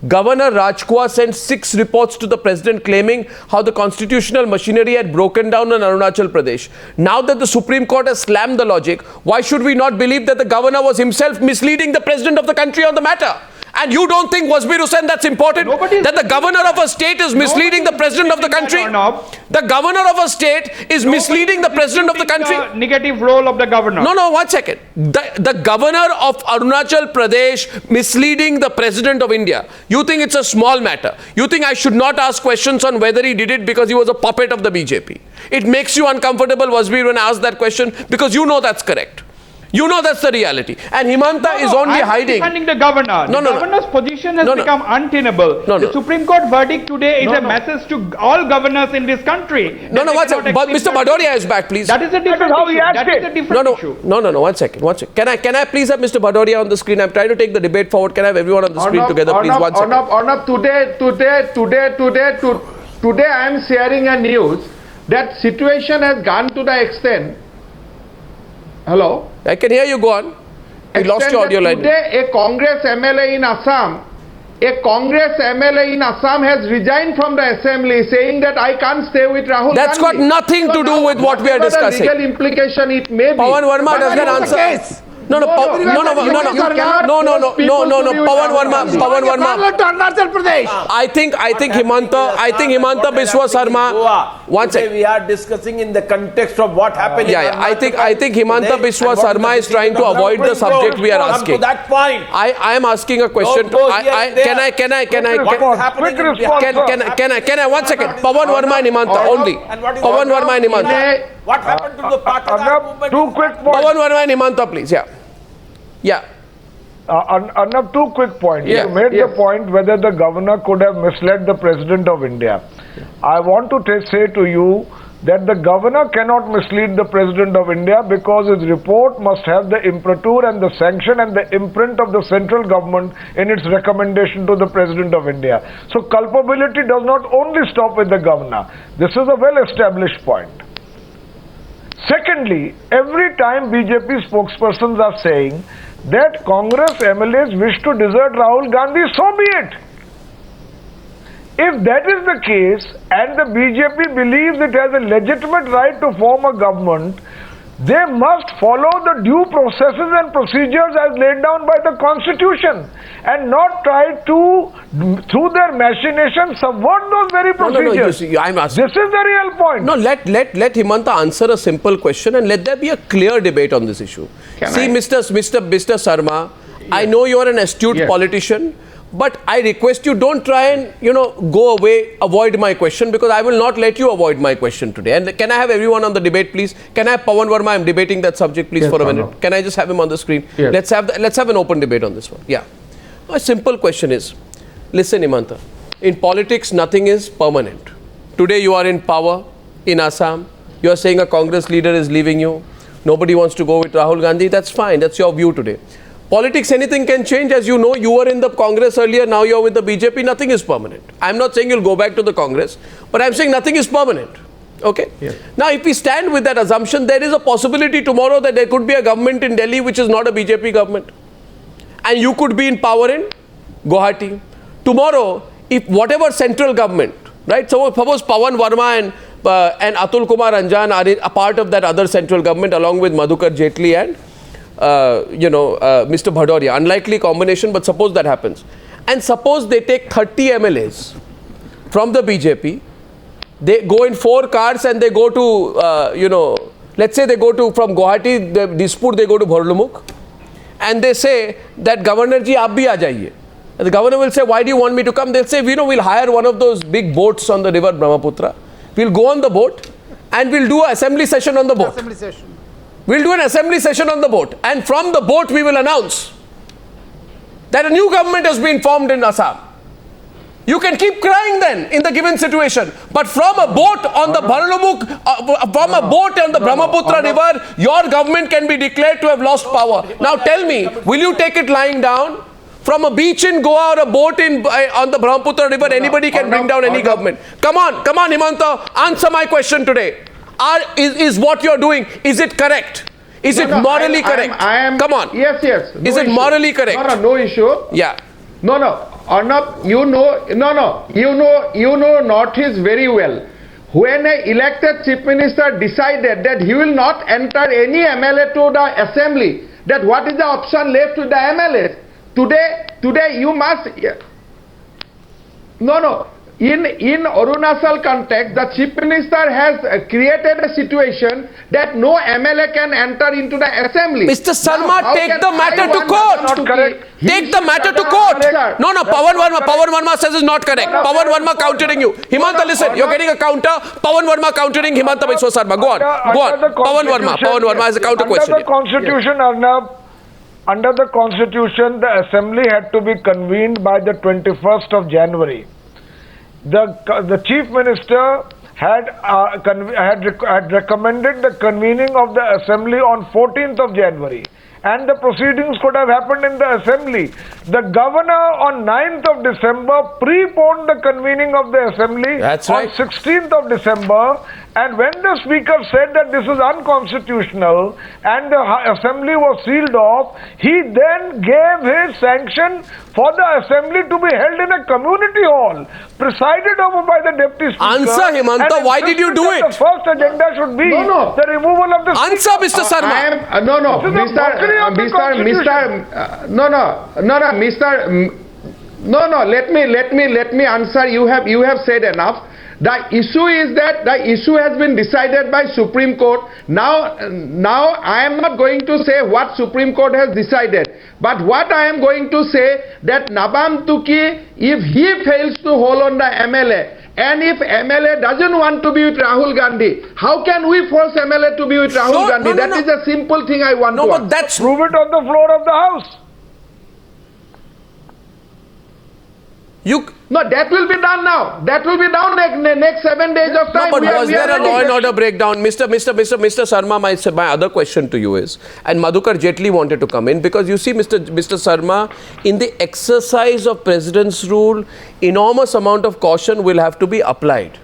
Governor Rajkhowa sent 6 reports to the President claiming how the constitutional machinery had broken down in Arunachal Pradesh. Now that the Supreme Court has slammed the logic, why should we not believe that the Governor was himself misleading the President of the country on the matter? And you don't think, Wasbir Hussain, that's important? That the Governor of a state is misleading the President of the country? The Governor of a state is misleading the President of the country? Negative role of the Governor. No, 1 second. The Governor of Arunachal Pradesh misleading the President of India. You think it's a small matter? You think I should not ask questions on whether he did it because he was a puppet of the BJP? It makes you uncomfortable, Wasbir, when I ask that question because you know that's correct. You know that's the reality. And Himanta is only hiding. Defending the Governor. The Governor's position has become untenable. The Supreme Court verdict today is a message to all governors in this country. But Mr. Bhadoria is back, please. That is a different issue. That is a different issue. No, 1 second. Can I please have Mr. Bhadoria on the screen? I'm trying to take the debate forward. Can I have everyone on the screen together, please? 1 second. Arnab, today I am sharing a news that situation has gone to the extent. Hello? I can hear you, go on. We lost your audio line. Today, a Congress MLA in Assam has resigned from the assembly saying that I can't stay with Rahul That's Gandhi. got nothing to do with what we are discussing. The legal implication it may be. Pavan Verma, does that answer? No, Pavan Verma. I think Himanta Biswa Sarma. 1 second. We are discussing in the context of what happened. I think Himanta Biswa Sarma is trying to avoid the subject we are asking. To that point. I am asking a question. Can I? 1 second. Pavan Verma and Himanta only. Pavan Verma and Himanta. What happened to the part of that movement? 2 quick points. Pavan Verma and Himanta, please. Yeah. Arnab, 2 quick points. You made the point whether the Governor could have misled the President of India. I want to say to you that the Governor cannot mislead the President of India because his report must have the imprimatur and the sanction and the imprint of the central government in its recommendation to the President of India. So culpability does not only stop with the Governor. This is a well-established point. Secondly, every time BJP spokespersons are saying that Congress MLAs wish to desert Rahul Gandhi, so be it. If that is the case and the BJP believes it has a legitimate right to form a government, they must follow the due processes and procedures as laid down by the Constitution and not try to, through their machinations, subvert those very procedures. I'm asking. This is the real point. No, let Himanta answer a simple question and let there be a clear debate on this issue. Mr. Sarma, I know you are an astute politician, but I request you don't try and, go away, avoid my question, because I will not let you avoid my question today. And can I have everyone on the debate, please? Can I have Pavan Verma? I'm debating that subject, please, for a minute. Can I just have him on the screen? Let's have an open debate on this one. Yeah. A simple question is, listen, Himanta, in politics, nothing is permanent. Today you are in power in Assam. You are saying a Congress leader is leaving you. Nobody wants to go with Rahul Gandhi. That's fine. That's your view today. Politics, anything can change. As you know, you were in the Congress earlier, now you're with the BJP. Nothing is permanent. I'm not saying you'll go back to the Congress, but I'm saying nothing is permanent. Okay? Yes. Now, if we stand with that assumption, there is a possibility tomorrow that there could be a government in Delhi which is not a BJP government. And you could be in power in Guwahati. Tomorrow, if whatever central government, right? So suppose Pavan Verma and Atul Kumar Anjan are a part of that other central government along with Madhukar Jetley and Mr. Bhadoria. Unlikely combination, but suppose that happens. And suppose they take 30 MLAs from the BJP, they go in 4 cars and they go to, let's say they go to, from Guwahati, Dispur, they go to Bharlumukh, and they say that Governor ji, aap bhi aa jaiye. And the governor will say, why do you want me to come? They'll say, we'll hire one of those big boats on the river Brahmaputra. We'll go on the boat and we'll do an assembly session on the boat. We'll do an assembly session on the boat, and from the boat we will announce that a new government has been formed in Assam. You can keep crying then in the given situation, but from a boat on the Bharlumukh, from a boat on the Brahmaputra river, your government can be declared to have lost power. Now tell me, will you take it lying down? From a beach in Goa or a boat on the Brahmaputra river, anybody can bring down any government. Come on, Himanta, answer my question today. Is what you're doing, is it correct? Is it morally correct? Come on. Yes. No is it issue. morally correct? No issue. Yeah. No. Arnab, you know Northeast very well. When an elected chief minister decided that he will not enter any MLA to the assembly, that what is the option left to the MLA? Today you must. No. In Arunachal context, the chief minister has created a situation that no MLA can enter into the assembly. Mr. Sarma, take the matter to court. Take the matter to court. No, Pavan Verma says it's not correct. Pavan Verma countering you. Himanta, listen, you're getting a counter. Pavan Verma countering Himanta Biswa Sarma. Go on. Pavan Verma has a counter question. Under the Constitution, Arnab, under the Constitution, the assembly had to be convened by the 21st of January. The chief minister had recommended the convening of the assembly on 14th of January, and the proceedings could have happened in the assembly. The governor on 9th of December preponed the convening of the assembly on 16th of December, and when the speaker said that this is unconstitutional and the assembly was sealed off, he then gave his sanction for the assembly to be held in a community hall, presided over by the deputy speaker. Answer, Himanta, why did you do it? The first agenda should be the removal of the answer, Mr. Sarma. Let me answer. You have said enough. The issue is that the issue has been decided by Supreme Court. Now I am not going to say what Supreme Court has decided, but what I am going to say that Nabam Tuki, if he fails to hold on the MLA, and if MLA doesn't want to be with Rahul Gandhi, how can we force MLA to be with Rahul Gandhi? That is a simple thing I want to ask. But that's prove it on the floor of the House. No, that will be done now. That will be done next 7 days of time. No, but was there a law and order breakdown? Mr. Sarma, my other question to you is, and Madhukar Jetley wanted to come in, because you see, Mr. Sarma, in the exercise of President's rule, enormous amount of caution will have to be applied.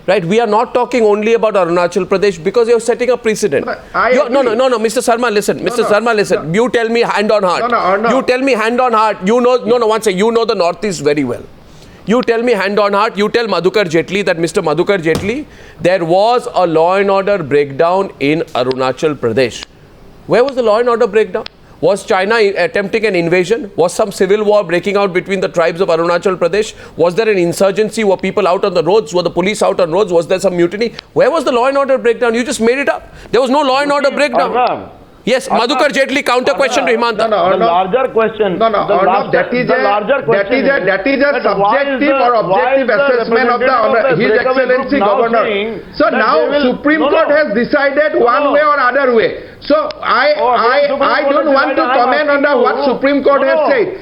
Right, we are not talking only about Arunachal Pradesh because you're setting a precedent. No, Mr. Sarma, listen. Mr. Sarma, listen. No. You tell me hand on heart. No. You tell me hand on heart. You know, one second. You know the Northeast very well. You tell me hand on heart. You tell Madhukar Jetley that Mr. Madhukar Jetley, there was a law and order breakdown in Arunachal Pradesh. Where was the law and order breakdown? Was China attempting an invasion? Was some civil war breaking out between the tribes of Arunachal Pradesh? Was there an insurgency? Were people out on the roads? Were the police out on roads? Was there some mutiny? Where was the law and order breakdown? You just made it up. There was no law and order breakdown. Yes, Madhukar Jetley, counter question to Himanta. The larger question. That is a subjective or objective assessment of His Excellency Governor. So now Supreme Court has decided one way or other way. So I don't want to comment on what Supreme Court has said.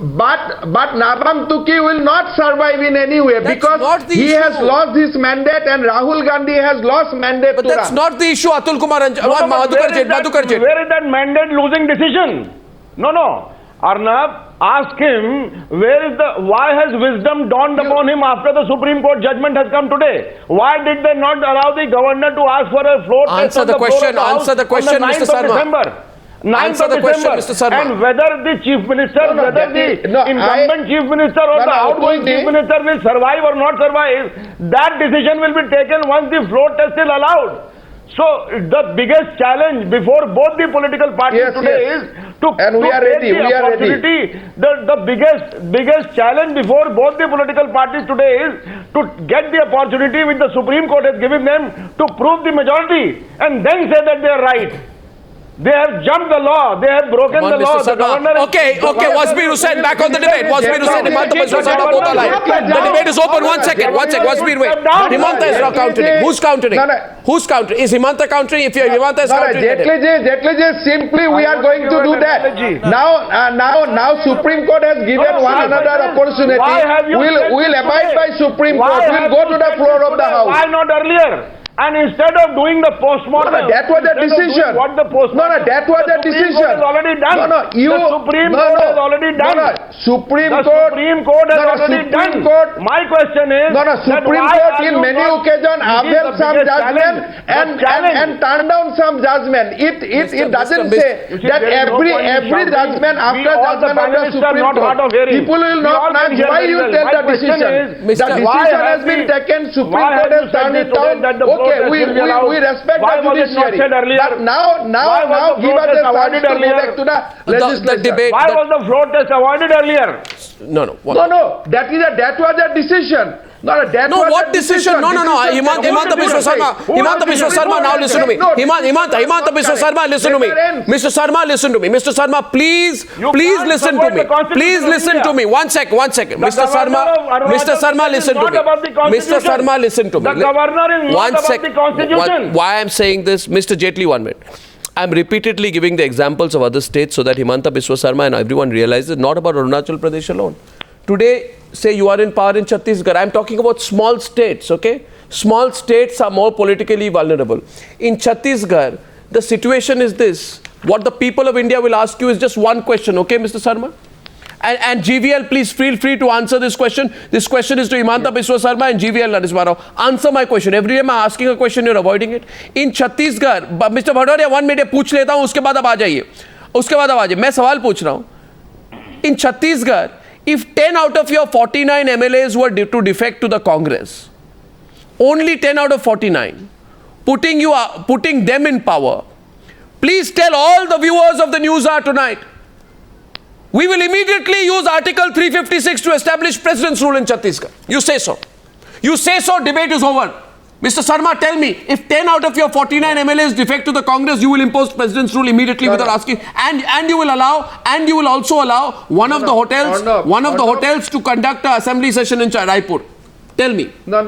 But Nabam Tuki will not survive in any way because he has lost his mandate and Rahul Gandhi has lost mandate. But that's not the issue, Atul Kumar Anjan. Madhukar Jetley. Where is that mandate losing decision? No. Arnab, ask him why has wisdom dawned upon him after the Supreme Court judgment has come today? Why did they not allow the governor to ask for a floor test on the floor of the House Answer the question, Mr. Sarma. 9th of December, and whether the Chief Minister, incumbent Chief Minister or the outgoing Chief Minister will survive or not survive, that decision will be taken once the floor test is allowed. So the biggest challenge before both the political parties is to take the opportunity. The biggest challenge before both the political parties today is to get the opportunity which the Supreme Court has given them to prove the majority and then say that they are right. They have jumped the law. They have broken the law. The governor okay. Wasbir Hussain, back on the debate. Wasbir Hussain, Himanta Biswa Sarma, both alive. The debate is open. One second. Wasbir, wait. Himanta is not countering. Who's countering? Who's countering? Is Himanta countering? If Himanta is countering, Jetley, simply we are going to do that. Now Supreme Court has given one another opportunity. We'll abide by Supreme Court. We'll go to the floor of the House. Why not earlier? And instead of doing the postmortem, that was the decision. What the postmortem? That was the decision. The Supreme Court has already done. The Supreme Court has already done. Supreme Court has already done. My question is, Supreme Court in many occasions upheld some judgment and turned down some judgment. It doesn't say that every judgment after judgment of the Supreme Court, people will not know why you tell the decision. The decision has been taken. Supreme Court has turned it down. Okay, we respect the judiciary. But now give us a chance to go back to the legislature. Why was the floor test avoided earlier? No. That was a decision. What decision? No. Himanta Biswa Sarma, now listen to me. Himanta Biswa Sarma, listen to me. Mr. Sarma, listen to me. Mr. Sarma, please listen to me. Please listen to me. One second. Mr. Sarma, listen to me. Mr. Sarma, listen to me. The governor is not about the Constitution. Why I'm saying this, Mr. Jetley, 1 minute. I'm repeatedly giving the examples of other states so that Himanta Biswa Sarma and everyone realizes not about Arunachal Pradesh alone. Today, say you are in power in Chhattisgarh. I'm talking about small states, okay? Small states are more politically vulnerable. In Chhattisgarh, the situation is this. What the people of India will ask you is just one question, okay, Mr. Sarma? And GVL, please feel free to answer this question. This question is to Himanta Biswa Sarma and GVL Narsimha Rao. Answer my question. Every time I'm asking a question, you're avoiding it. In Chhattisgarh, Mr. Bhadoria, 1 minute पूछ लेता हूँ, उसके बाद आप आ जाइए. मैं सवाल पूछ रहा हूँ. In Chhattisgarh, if 10 out of your 49 MLAs were to defect to the Congress, only 10 out of 49, putting them in power, please tell all the viewers of the Newshour tonight, we will immediately use Article 356 to establish President's rule in Chhattisgarh. You say so. You say so, debate is over. Mr. Sarma, tell me, if 10 out of your 49 MLAs defect to the Congress, you will impose President's rule immediately without asking, and you will also allow one of the hotels to conduct an assembly session in Raipur. Tell me. No.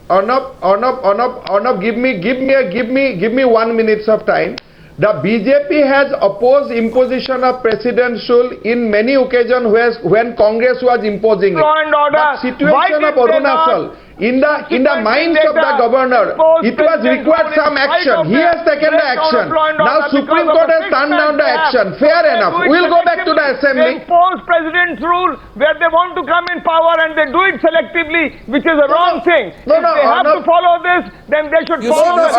Arnab, give me 1 minute of time. The BJP has opposed imposition of President's rule in many occasions when Congress was imposing it. Law and order. But situation of Arunachal, in the minds of the governor, it was required some action. He has taken the action. Now Supreme Court has turned down the action. Fair enough. We'll go back to the assembly. They impose President's rule where they want to come in power and they do it selectively, which is a wrong thing. If they have to follow this, then they should follow this.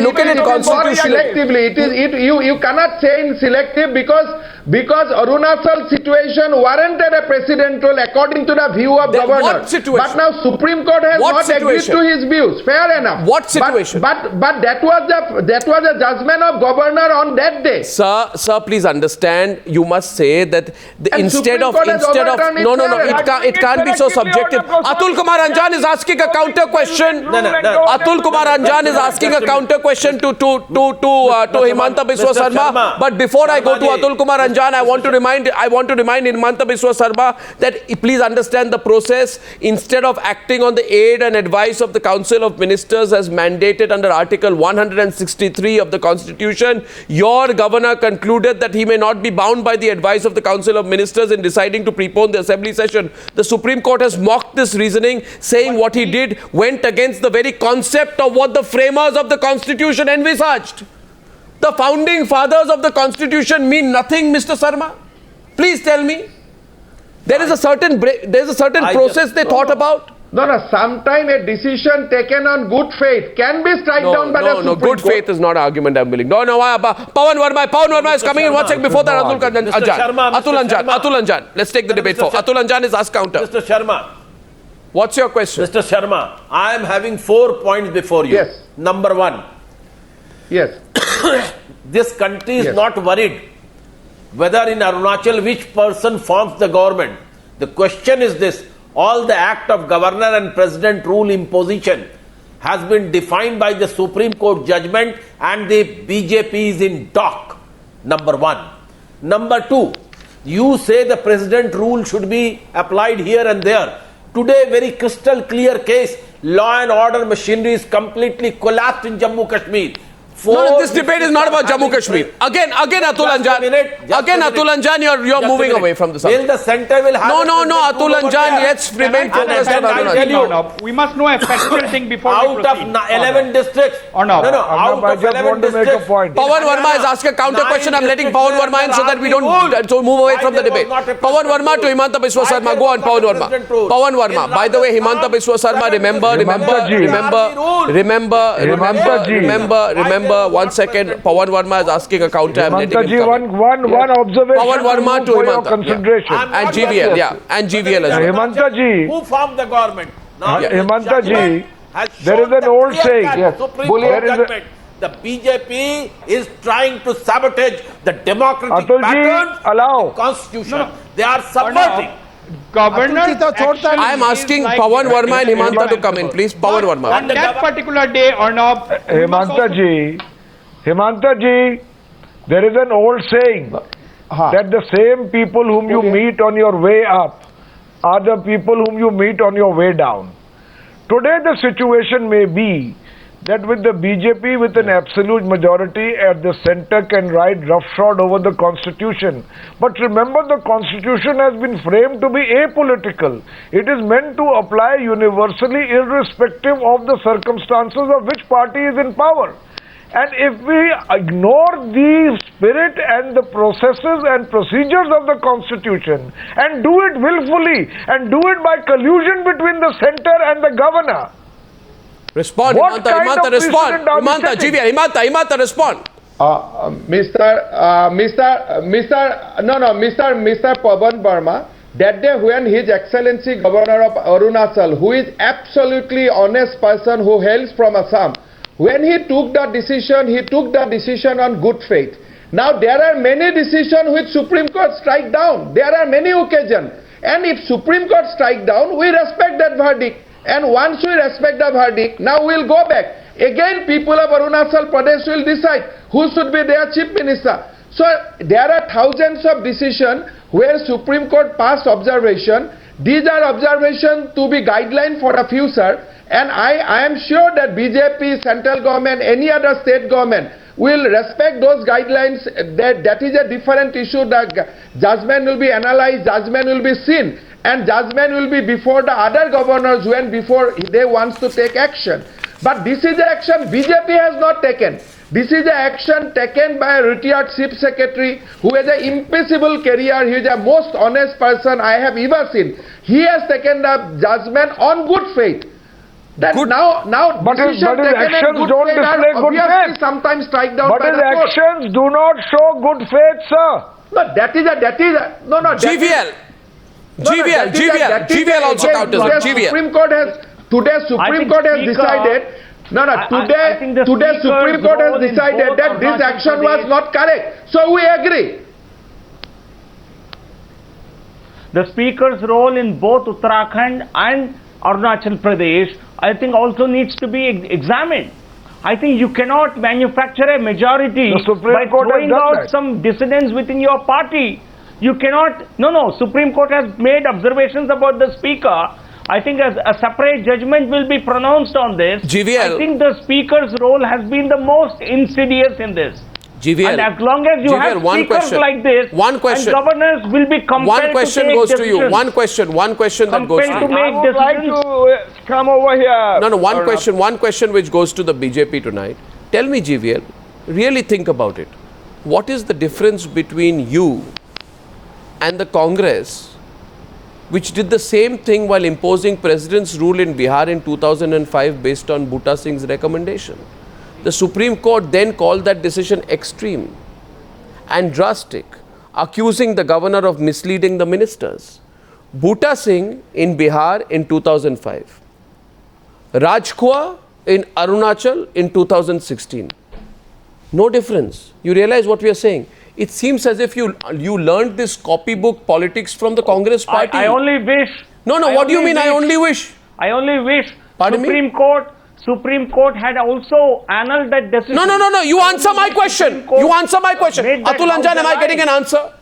Look at it Selectively. You cannot say in selective because Arunachal situation warranted a presidential according to the view of governor. What situation? But now Supreme Court has not agreed to his views. Fair enough. What situation? But that was the judgment of governor on that day. Sir, please understand. You must say that instead of it can't be so subjective. Atul Kumar Anjan is asking a counter question. Atul Kumar Anjan is asking a counter question to Himanta Biswa Sarma. But before I go to Atul Kumar Anjan, I want to remind Himanta Biswa Sarma that please understand the process. Instead of acting on the aid and advice of the Council of Ministers as mandated under Article 163 of the Constitution, your governor concluded that he may not be bound by the advice of the Council of Ministers in deciding to prepone the assembly session. The Supreme Court has mocked this reasoning, saying what he did went against the very concept of what the framers of the Constitution envisaged. The founding fathers of the Constitution mean nothing, Mr. Sarma. Please tell me. There is a certain process they thought about. No. Sometime a decision taken on good faith can be struck down by the Supreme Court. Good faith is not an argument I'm willing. Pavan Verma is coming in. 1 second before that. Atul Anjan. Let's take the debate forward. Atul Anjan is asked counter. Mr. Sharma. What's your question? Mr. Sharma, I am having 4 points before you. Yes. Number 1. Yes. This country is not worried whether in Arunachal which person forms the government. The question is this: all the act of governor and president rule imposition has been defined by the Supreme Court judgment and the BJP is in dock. Number 1. Number 2, you say the president rule should be applied here and there. Today, very crystal clear case, law and order machinery is completely collapsed in Jammu Kashmir. No, this debate is not about Jammu Kashmir. Again, Atul Anjan, you're moving away from the subject. Will the center will have Atul Anjan, let's remain focused on Arunachal. We must know a factual thing before we proceed. Out of 11 districts. Out of 11 districts. Pavan Verma has asked a counter question. I'm letting Pavan Verma in so that we don't move away from the debate. Pavan Verma to Himanta Biswa Sarma. Go on, Pavan Verma. Pavan Verma. By the way, Himanta Biswa Sarma, remember, 1 second. Pavan Verma is asking a counter. I'm letting him come. One observation. Pavan Verma to Himanta. Concentration. And GVL, and GVL as well. Himanta ji. Who formed the government? Himanta ji, there is an old saying. The BJP is trying to sabotage the democratic patterns of the Constitution. They are subverting. Governor, I am asking Pavan Verma and Himanta to come in, please. Pavan Verma. On that particular day, Arnab, Himanta ji, there is an old saying that the same people whom you meet on your way up are the people whom you meet on your way down. Today the situation may be that with the BJP with an absolute majority at the center can ride roughshod over the Constitution. But remember, the Constitution has been framed to be apolitical. It is meant to apply universally irrespective of the circumstances of which party is in power. And if we ignore the spirit and the processes and procedures of the Constitution and do it willfully and do it by collusion between the center and the governor, respond, Himanta, respond. Himanta, respond. Mr. Pavan Verma, that day when His Excellency Governor of Arunachal, who is absolutely honest person who hails from Assam, when he took the decision on good faith. Now there are many decisions which Supreme Court strike down. There are many occasions. And if Supreme Court strike down, we respect that verdict. And once we respect the verdict, now we'll go back. Again, people of Arunachal Pradesh will decide who should be their chief minister. So there are thousands of decisions where Supreme Court passed observation. These are observations to be guideline for the future. And I am sure that BJP, central government, any other state government will respect those guidelines. That is a different issue. The judgment will be analyzed, judgment will be seen. and judgment will be before the other governors when before they want to take action. But this is the action BJP has not taken. This is the action taken by a retired chief secretary who has an impeccable career. He is the most honest person I have ever seen. He has taken the judgment on good faith. That now but his actions don't display good faith. Sometimes strike down but by his the court. actions do not show good faith, sir. No, GVL also counters it. GVL. Supreme Court has decided. Today Supreme Court has decided that this action was not correct. So we agree. The Speaker's role in both Uttarakhand and Arunachal Pradesh, I think, also needs to be examined. I think you cannot manufacture a majority by throwing out some dissidents within your party. You cannot. No. Supreme Court has made observations about the Speaker. I think a separate judgment will be pronounced on this. GVL. I think the Speaker's role has been the most insidious in this. GVL. And as long as you have speakers like this, and governors will be compelled to take decisions. One question that goes to you. To make I would like to come over here. No, one question which goes to the BJP tonight. Tell me, GVL, really think about it. What is the difference between you and the Congress, which did the same thing while imposing President's rule in Bihar in 2005 based on Bhutta Singh's recommendation? The Supreme Court then called that decision extreme and drastic, accusing the governor of misleading the ministers. Bhutta Singh in Bihar in 2005. Rajkhowa in Arunachal in 2016. No difference. You realize what we are saying? It seems as if you learned this copybook politics from the Congress party. I only wish. No, what do you mean? I only wish. I only wish. Pardon me? Supreme Court had also annulled that decision. No. You answer my question. Atul Anjan, am I getting an answer?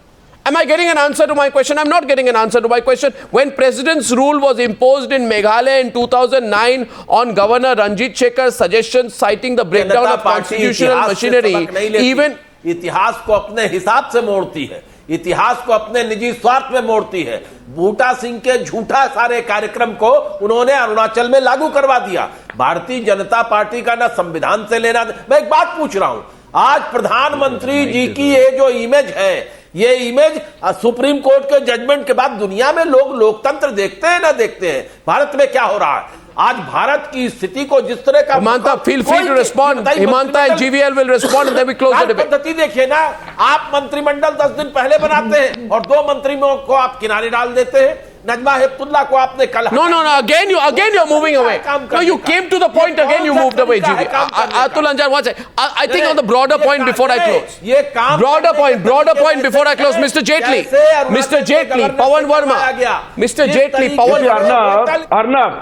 Am I getting an answer to my question? I'm not getting an answer to my question. When President's rule was imposed in Meghalaya in 2009 on Governor Ranjit Shekhar's suggestions citing the breakdown of constitutional machinery, even... इतिहास को अपने हिसाब से मोड़ती है, इतिहास को अपने निजी स्वार्थ में मोड़ती है। बूटा सिंह के झूठा सारे कार्यक्रम को उन्होंने अरुणाचल में लागू करवा दिया। भारतीय जनता पार्टी का ना संविधान से लेना। मैं एक बात पूछ रहा हूं, आज प्रधानमंत्री जी की ये जो इमेज है, ये इमेज सुप्रीम कोर्ट के जजमेंट के बाद दुनिया में लोग लोकतंत्र देखते हैं ना देखते हैं? भारत में क्या हो रहा है आज? भारत की स्थिति को जिस तरह का Himanta, feel free to respond. Himanta and GVL will respond and then we close the debate. पद्धति देखिए ना, आप मंत्रिमंडल 10 दिन पहले बनाते हैं और 2 मंत्रियों को आप किनारे डाल देते हैं। नजमा हेपतुल्ला को आपने कल No. Again you're moving away. No, you came to the point again. You moved away, GV. Atul Anjan, one second. I think on the broader point before I close. Broader point before I close. Mr. Jetley, Pavan Verma. Mr. Jetley, Pavan Verma. Arnab.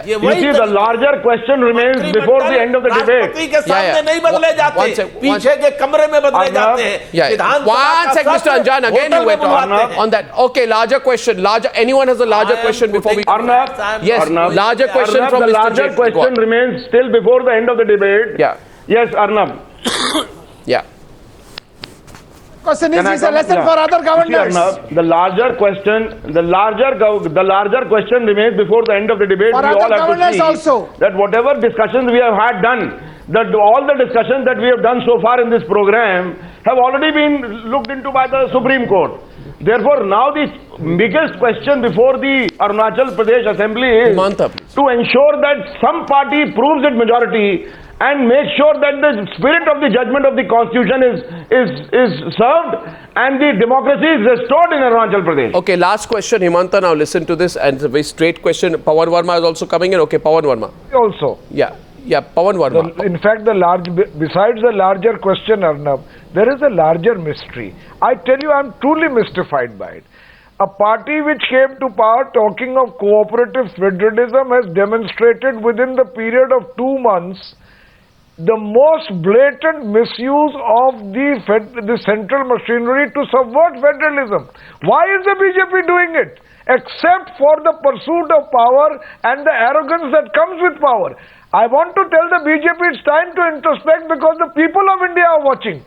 You see, the larger question remains before the end of the debate. के सामने नहीं बदले जाते, पीछे के कमरे में बदले जाते हैं। One sec, Mr. Anjan. Again you went on that. Okay, larger question. Anyone has a larger question before we... Arnab? Yes, larger question Arnab, from the Mr. larger Jetley. question remains still before the end of the debate. Yeah. Yes, Arnab. Yeah. Question is a lesson for other governors. See, Arnab, the larger question remains before the end of the debate. For we other all have to governors see also. that whatever discussions we have had done, that all the discussions that we have done so far in this program have already been looked into by the Supreme Court. Therefore, now the biggest question before the Arunachal Pradesh Assembly is to ensure that some party proves its majority and make sure that the spirit of the judgment of the Constitution is served and the democracy is restored in Arunachal Pradesh. Okay, last question, Himanta. Now listen to this, and it's a very straight question. Pavan Verma is also coming in. Okay, Pavan Verma. Also. Yeah, Pavan Verma. In fact, besides the larger question, Arnab, there is a larger mystery. I tell you, I'm truly mystified by it. A party which came to power talking of cooperative federalism has demonstrated within the period of 2 months the most blatant misuse of the central machinery to subvert federalism. Why is the BJP doing it? Except for the pursuit of power and the arrogance that comes with power. I want to tell the BJP it's time to introspect because the people of India are watching.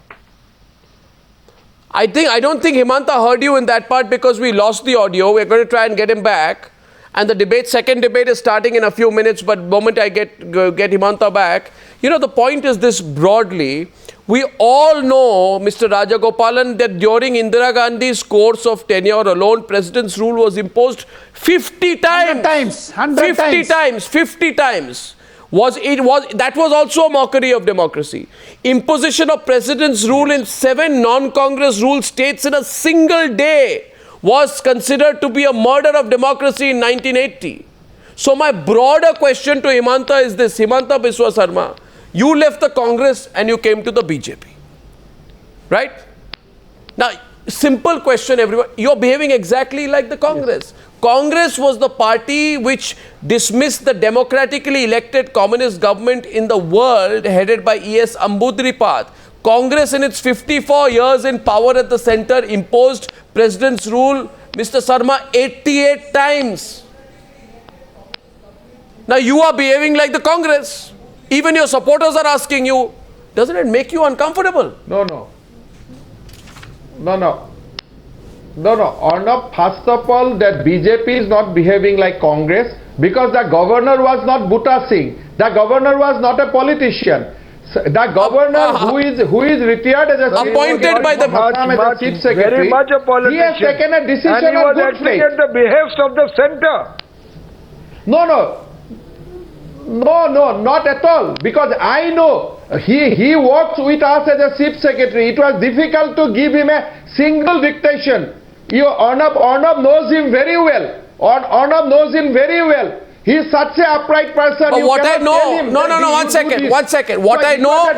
I don't think Himanta heard you in that part because we lost the audio. We're going to try and get him back. And the second debate is starting in a few minutes, but the moment I get Himanta back, the point is this broadly. We all know, Mr. Rajagopalan, that during Indira Gandhi's course of tenure alone, President's rule was imposed 50 times. 100 times. 50 times. That was also a mockery of democracy. Imposition of President's rule in 7 non-Congress rule states in a single day was considered to be a murder of democracy in 1980. So my broader question to Himanta is this. Himanta Biswa Sarma, you left the Congress and you came to the BJP. Right? Now, simple question everyone. You're behaving exactly like the Congress. Yes. Congress was the party which dismissed the democratically elected communist government in the world headed by E.S. Ambudripad. Congress in its 54 years in power at the center imposed President's rule, Mr. Sarma, 88 times. Now you are behaving like the Congress. Even your supporters are asking you, doesn't it make you uncomfortable? No. Arnab, first of all, that BJP is not behaving like Congress because the governor was not Bhutta Singh. The governor was not a politician. The governor who is retired as a appointed by the chief secretary, very much a politician. He has taken a decision on good faith. And he was acting faith. at the behest of the center. No, not at all. Because I know he works with us as a chief secretary. It was difficult to give him a single dictation. Arnab knows him very well. Arnab knows him very well. He is such an upright person. But what I know, one second. What I know,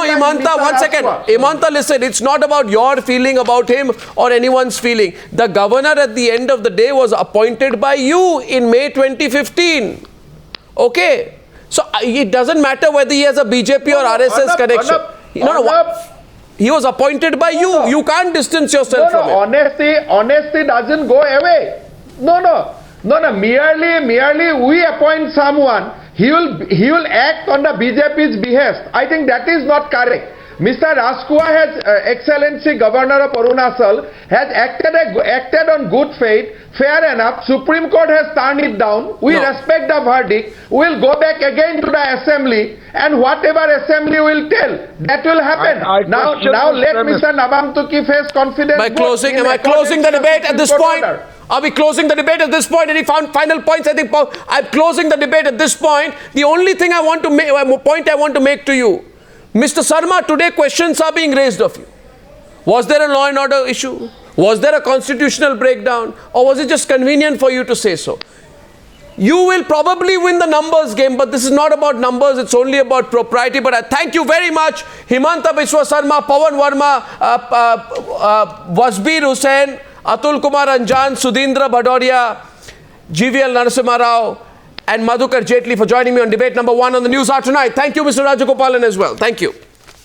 Himanta, one second. Himanta, listen, it's not about your feeling about him or anyone's feeling. The governor at the end of the day was appointed by you in May 2015. Okay? So it doesn't matter whether he has a BJP or RSS connection. He was appointed by you. You can't distance yourself from him. Honesty doesn't go away. No. Merely we appoint someone. He will act on the BJP's behest. I think that is not correct. Mr. Rajkhowa has, Excellency Governor of Arunachal, has acted on good faith. Fair enough. Supreme Court has turned it down. We respect the verdict. We will go back again to the assembly, and whatever assembly will tell, that will happen. Now let Mr. Nabamtuki face confidence. Am I closing the debate at this point? Are we closing the debate at this point? Any final points? I think I'm closing the debate at this point. The only thing I want to make to you, Mr. Sarma, today questions are being raised of you. Was there a law and order issue? Was there a constitutional breakdown? Or was it just convenient for you to say so? You will probably win the numbers game, but this is not about numbers. It's only about propriety. But I thank you very much, Himanta Biswa Sarma, Pavan Verma, Wasbir Hussain, Atul Kumar Anjan, Sudhindra Bhadoria, GVL Narsimha Rao, and Madhukar Jetley for joining me on debate number 1 on the Newshour tonight. Thank you, Mr. Rajagopalan, as well. Thank you.